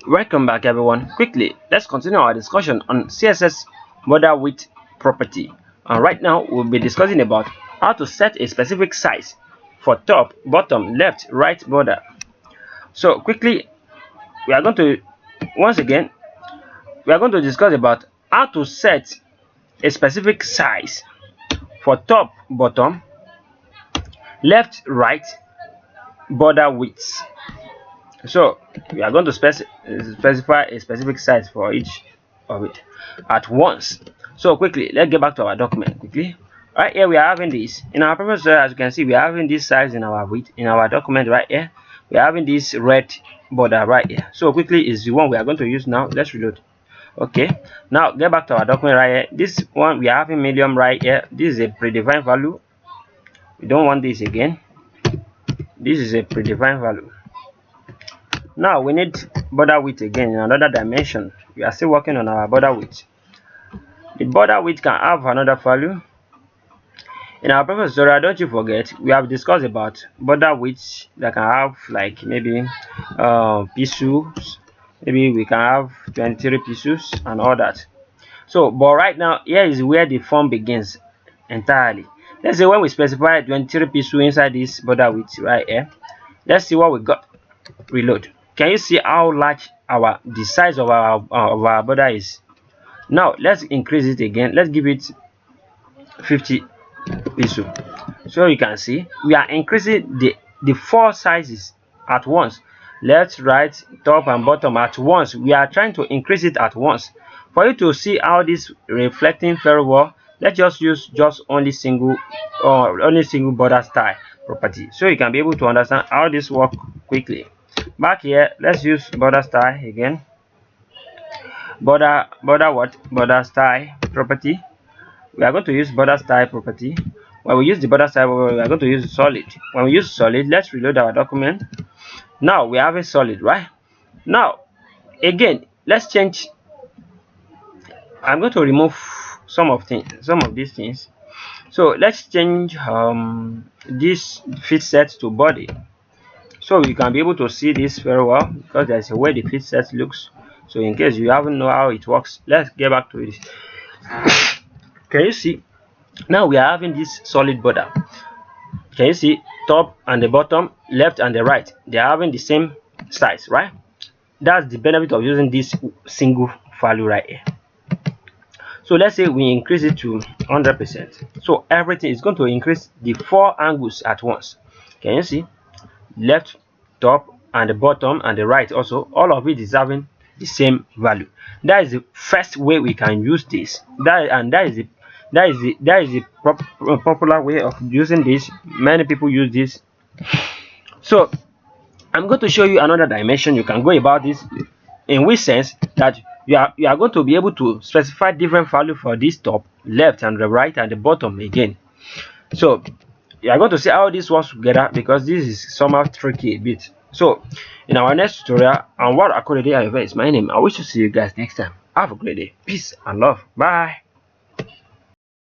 Welcome back everyone. Quickly, let's continue our discussion on CSS border width property. And right now we'll be discussing about how to set a specific size for top, bottom, left, right border. So quickly, we are going to discuss about how to set a specific size for top, bottom, left, right border widths. So we are going to specify a specific size for each of it at once. So quickly, let's get back to our document quickly. Right here we are having this in our previous tutorial. As you can see, we are having this size in our width in our document right here. We are having this red border right here. So quickly is the one we are going to use now. Let's reload. Okay, now get back to our document right here. This one we are having medium right here. This is a predefined value. We don't want this again. This is a predefined value. Now we need border width again in another dimension. We are still working on our border width. The border width can have another value. In our previous tutorial, don't you forget, we have discussed about border width that can have like maybe pixels. Maybe we can have 23 pixels and all that. So but right now here is where the form begins entirely. Let's say when we specify 23 pixels inside this border width right here, let's see what we got. Reload. Can you see how large the size of our border is? Now let's increase it again. Let's give it 50 pixels. So you can see we are increasing the four sizes at once: left, right, top and bottom at once. We are trying to increase it at once. For you to see how this reflecting very well, let's just use only single border style property, so you can be able to understand how this works quickly. Back here, let's use border style again. Border style property. We are going to use border style property. When we use the border style, we are going to use solid. When we use solid, let's reload our document. Now we have a solid, right? Now again, let's change. I'm going to remove some of these things. So let's change this fit set to body, so you can be able to see this very well, because there's a way the fit set looks. So in case you haven't know how it works, let's get back to it. Can you see now we are having this solid border? Can you see top and the bottom, left and the right, they are having the same size, right? That's the benefit of using this single value right here. So let's say we increase it to 100%. So everything is going to increase the four angles at once. Can you see? Left, top and the bottom and the right also, all of it is having the same value. That is the first way we can use this. That is the popular way of using this. Many people use this. So I'm going to show you another dimension you can go about this, in which sense that you are going to be able to specify different value for this top, left and the right and the bottom again. So you are going to see how this works together, because this is somehow tricky a bit. So in our next tutorial, Anwar Akorede is my name. I wish to see you guys next time. Have a great day. Peace and love. Bye.